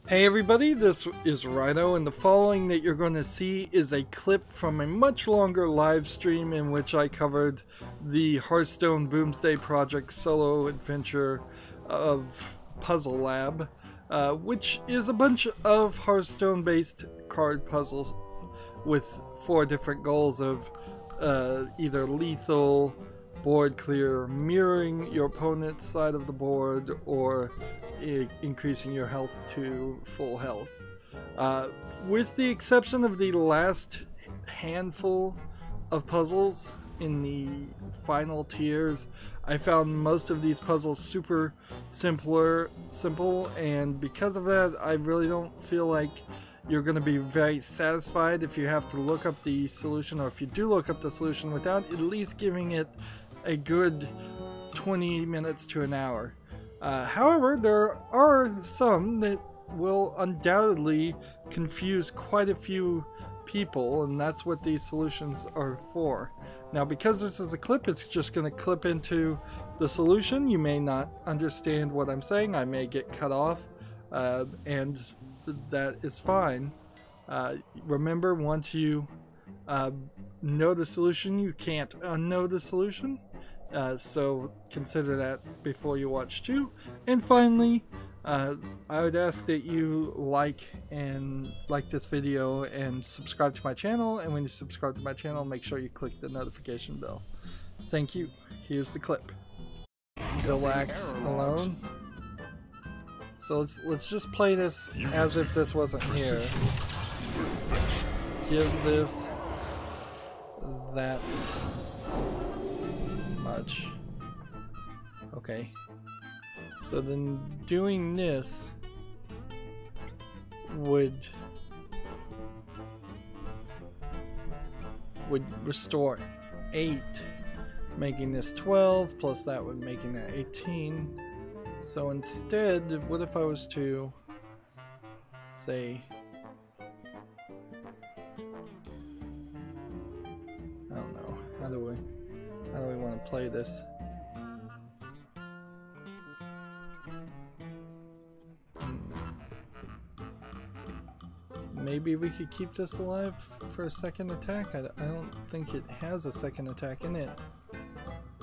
Hey everybody, this is Rydo, and the following that you're going to see is a clip from a much longer live stream in which I covered the Hearthstone Boomsday Project solo adventure of Puzzle Lab, which is a bunch of Hearthstone based card puzzles with 4 different goals of either lethal, board clear, mirroring your opponent's side of the board, or increasing your health to full health. With the exception of the last handful of puzzles in the final tiers, I found most of these puzzles super simple, and because of that, I really don't feel like you're going to be very satisfied if you have to look up the solution, or if you do look up the solution without at least giving it a good 20 minutes to an hour. However, there are some that will undoubtedly confuse quite a few people, and that's what these solutions are for. Now, because this is a clip, it's just going to clip into the solution. You may not understand what I'm saying. I may get cut off, and that is fine. Remember, once you know the solution, you can't unknow the solution. So consider that before you watch too. And finally, I would ask that you like this video and subscribe to my channel. And when you subscribe to my channel, make sure you click the notification bell. Thank you. Here's the clip. Relax alone. So let's just play this as if this wasn't here. Give this that much. Okay. So then doing this would restore 8, making this 12, plus that would making that 18. So instead, what if I was to say, I don't know, how do we want to play this? Maybe we could keep this alive for a second attack. I don't think it has a second attack in it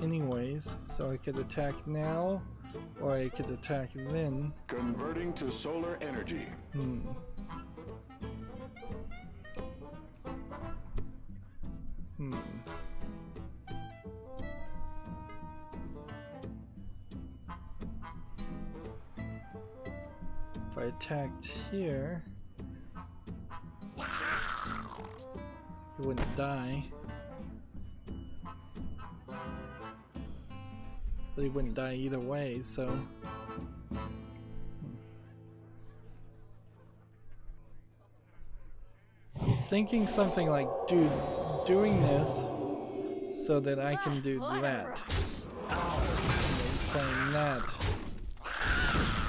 anyways, so I could attack now, or I could attack then. Converting to solar energy. If I attacked here, he wouldn't die. But he wouldn't die either way, so... I'm thinking something like, dude, doing this so that I can do that. And then playing that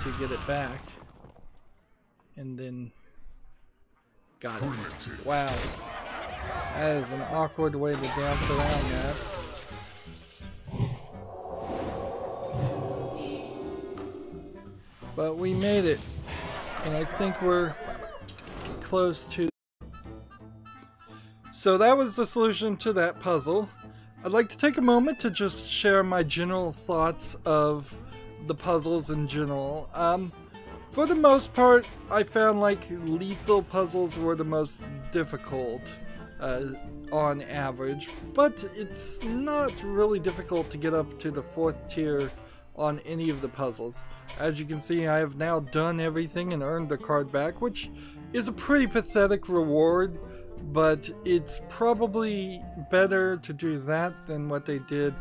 to get it back. And then... got it. Wow. That is an awkward way to dance around that. But we made it, and I think we're close to... So that was the solution to that puzzle. I'd like to take a moment to just share my general thoughts of the puzzles in general. For the most part, I found like lethal puzzles were the most difficult on average, but it's not really difficult to get up to the 4th tier on any of the puzzles. As you can see, I have now done everything and earned the card back, which is a pretty pathetic reward, but it's probably better to do that than what they did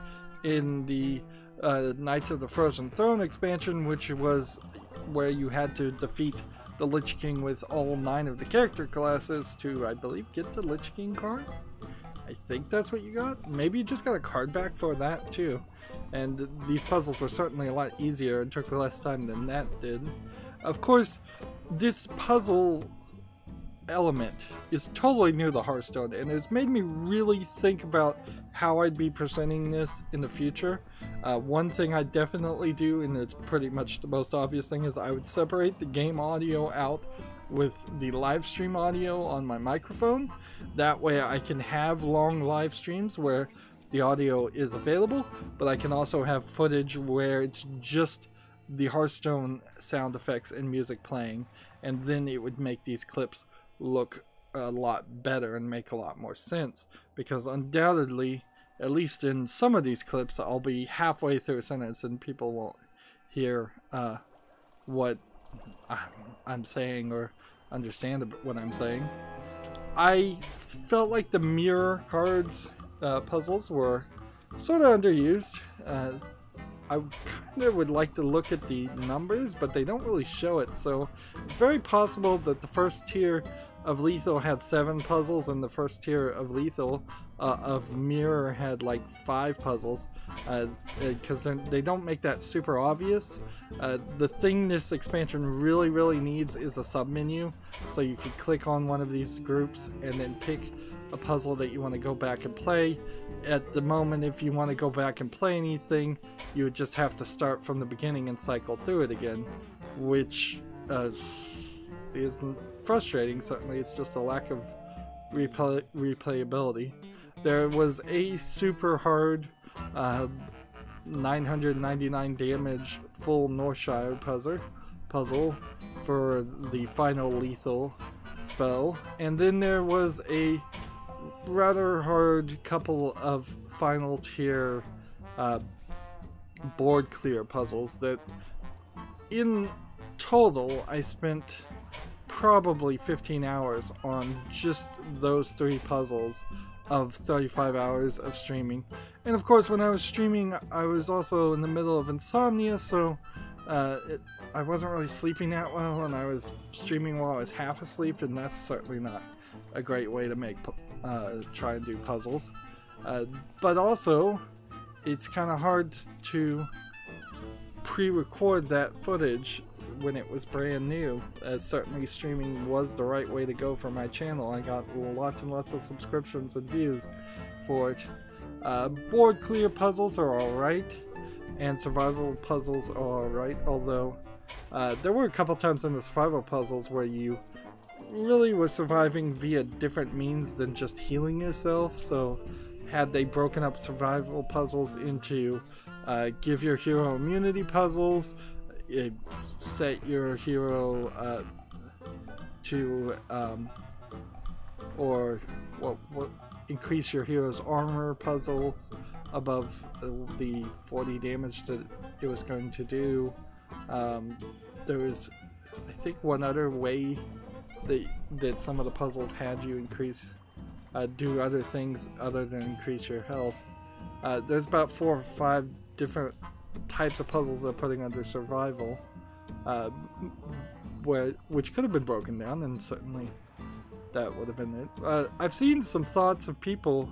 in the Knights of the Frozen Throne expansion, which was where you had to defeat the Lich King with all 9 of the character classes to, I believe, get the Lich King card. I think that's what you got. Maybe you just got a card back for that too. And these puzzles were certainly a lot easier and took less time than that did. Of course, this puzzle element is totally new to Hearthstone, and it's made me really think about how I'd be presenting this in the future. One thing I definitely do, and it's pretty much the most obvious thing, is I would separate the game audio out with the live stream audio on my microphone. That way I can have long live streams where the audio is available, but I can also have footage where it's just the Hearthstone sound effects and music playing, and then it would make these clips look a lot better and make a lot more sense, because undoubtedly, at least in some of these clips, I'll be halfway through a sentence and people won't hear what I'm saying or understand what I'm saying. I felt like the mirror cards puzzles were sort of underused. I kind of would like to look at the numbers, but they don't really show it, so it's very possible that the first tier of Lethal had 7 puzzles and the first tier of Lethal of Mirror had like 5 puzzles, because they don't make that super obvious. The thing this expansion really needs is a submenu, so you can click on one of these groups and then pick a puzzle that you want to go back and play. At the moment, if you want to go back and play anything, you would just have to start from the beginning and cycle through it again, which is frustrating. Certainly, it's just a lack of replayability. There was a super hard 999 damage full Northshire puzzle for the final Lethal spell, and then there was a rather hard couple of final tier board clear puzzles that in total I spent probably 15 hours on just those 3 puzzles of 35 hours of streaming. And of course, when I was streaming, I was also in the middle of insomnia, so I wasn't really sleeping that well, and I was streaming while I was half asleep, and that's certainly not a great way to make try and do puzzles. But also, it's kind of hard to pre-record that footage when it was brand new. Certainly streaming was the right way to go for my channel. I got lots and lots of subscriptions and views for it. Board clear puzzles are alright, and survival puzzles are alright, although there were a couple times in the survival puzzles where you really were surviving via different means than just healing yourself. So had they broken up survival puzzles into give your hero immunity puzzles, set your hero to or what increase your hero's armor puzzle above the 40 damage that it was going to do. There was, I think, one other way that some of the puzzles had you increase, do other things other than increase your health. There's about 4 or 5 different types of puzzles they're putting under survival, which could have been broken down, and certainly that would have been it. I've seen some thoughts of people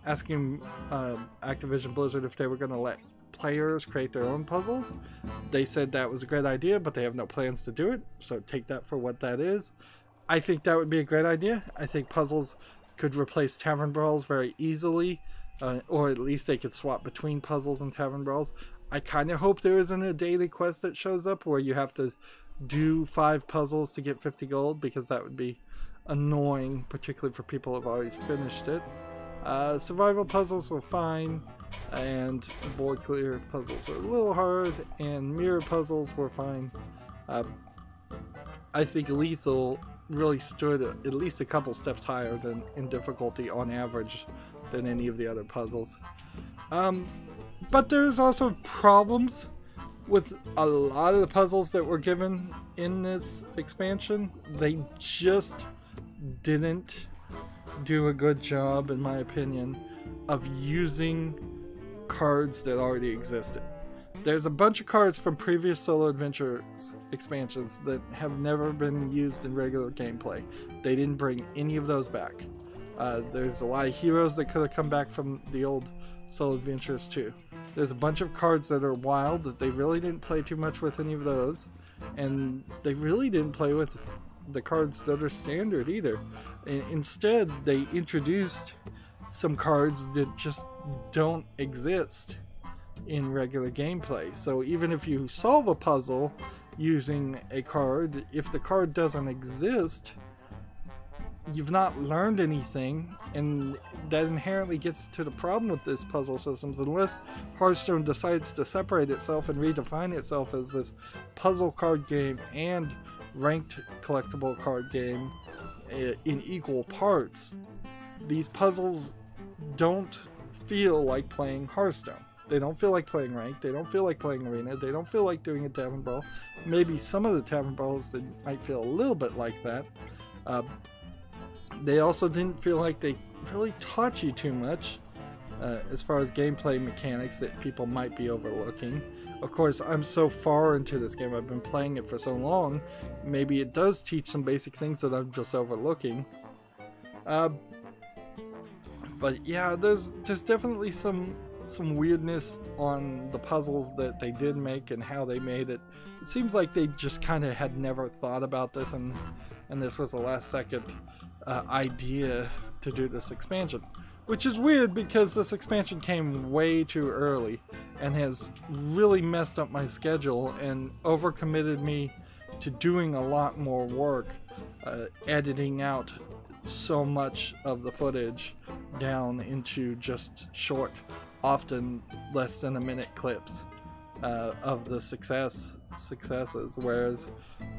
asking Activision Blizzard if they were going to let players create their own puzzles. They said that was a great idea, but they have no plans to do it, so take that for what that is. I think that would be a great idea. I think puzzles could replace tavern brawls very easily, or at least they could swap between puzzles and tavern brawls. I kind of hope there isn't a daily quest that shows up where you have to do 5 puzzles to get 50 gold, because that would be annoying, particularly for people who have always finished it. Survival puzzles were fine, and board clear puzzles were a little hard, and mirror puzzles were fine. I think Lethal really stood at least a couple steps higher than in difficulty on average than any of the other puzzles. But there's also problems with a lot of the puzzles that were given in this expansion. They just didn't do a good job, in my opinion, of using cards that already existed. There's a bunch of cards from previous Solo Adventures expansions that have never been used in regular gameplay. They didn't bring any of those back. There's a lot of heroes that could have come back from the old Solo Adventures too. There's a bunch of cards that are wild that they really didn't play too much with any of those, and they really didn't play with the cards that are standard either. Instead, they introduced some cards that just don't exist in regular gameplay. So even if you solve a puzzle using a card, if the card doesn't exist, you've not learned anything, and that inherently gets to the problem with this puzzle systems. Unless Hearthstone decides to separate itself and redefine itself as this puzzle card game and ranked collectible card game in equal parts, these puzzles don't feel like playing Hearthstone. They don't feel like playing ranked, they don't feel like playing arena, they don't feel like doing a tavern brawl. Maybe some of the tavern brawls might feel a little bit like that. They also didn't feel like they really taught you too much as far as gameplay mechanics that people might be overlooking. Of course, I'm so far into this game, I've been playing it for so long, maybe it does teach some basic things that I'm just overlooking. But yeah, there's definitely some weirdness on the puzzles that they did make and how they made it. It seems like they just kind of had never thought about this, and this was the last second idea to do this expansion, which is weird because this expansion came way too early and has really messed up my schedule and overcommitted me to doing a lot more work, editing out so much of the footage down into just short, often less than a minute clips of the successes, whereas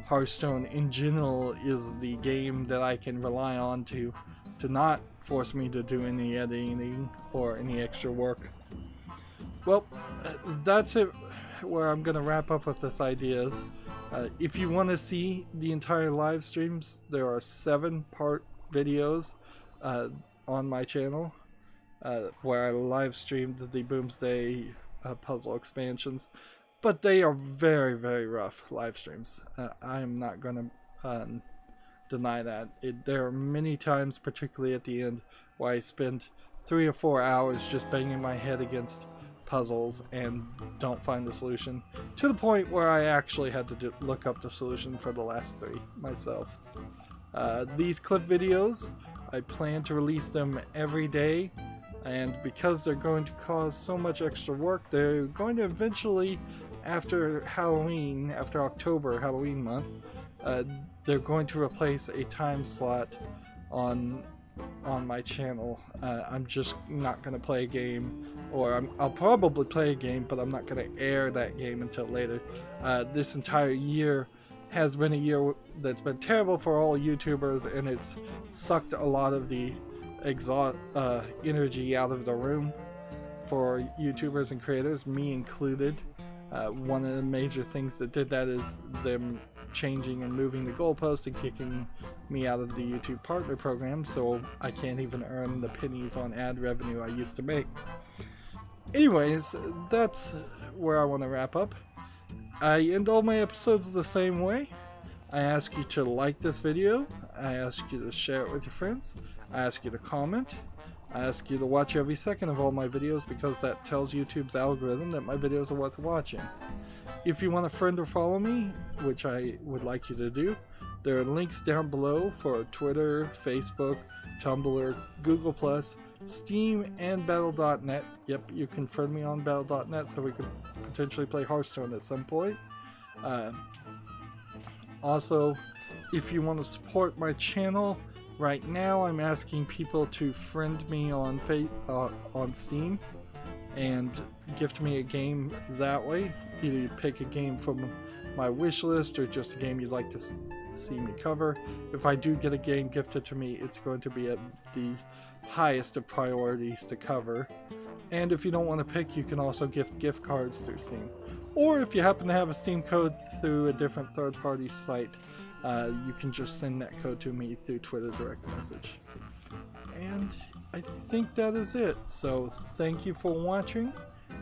Hearthstone in general is the game that I can rely on to not force me to do any editing or any extra work. Well, that's it where I'm gonna wrap up with this ideas. If you want to see the entire live streams, there are 7-part videos on my channel where I live streamed the Boomsday puzzle expansions, but they are very, very rough live streams. I am not going to deny that. There are many times, particularly at the end, where I spent 3 or 4 hours just banging my head against puzzles and don't find the solution, to the point where I actually had to look up the solution for the last 3 myself. These clip videos, I plan to release them every day, and because they're going to cause so much extra work, they're going to eventually, after Halloween, after October, Halloween month, they're going to replace a time slot on my channel. I'm just not going to play a game, or I'll probably play a game, but I'm not going to air that game until later. This entire year has been a year that's been terrible for all YouTubers, and it's sucked a lot of the energy out of the room for YouTubers and creators, me included. One of the major things that did that is them changing and moving the goalpost and kicking me out of the YouTube partner program, so I can't even earn the pennies on ad revenue I used to make. Anyways, that's where I want to wrap up. I end all my episodes the same way. I ask you to like this video, I ask you to share it with your friends, I ask you to comment, I ask you to watch every second of all my videos, because that tells YouTube's algorithm that my videos are worth watching. If you want to friend or follow me, which I would like you to do, there are links down below for Twitter, Facebook, Tumblr, Google+, Steam, and Battle.net. Yep, you can friend me on Battle.net so we could potentially play Hearthstone at some point. Also, if you want to support my channel, right now I'm asking people to friend me on Steam and gift me a game that way. Either you pick a game from my wish list or just a game you'd like to see me cover. If I do get a game gifted to me, it's going to be at the highest of priorities to cover. And if you don't want to pick, you can also gift cards through Steam. Or if you happen to have a Steam code through a different third-party site, you can just send that code to me through Twitter direct message. And I think that is it. So thank you for watching.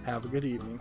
Have a good evening.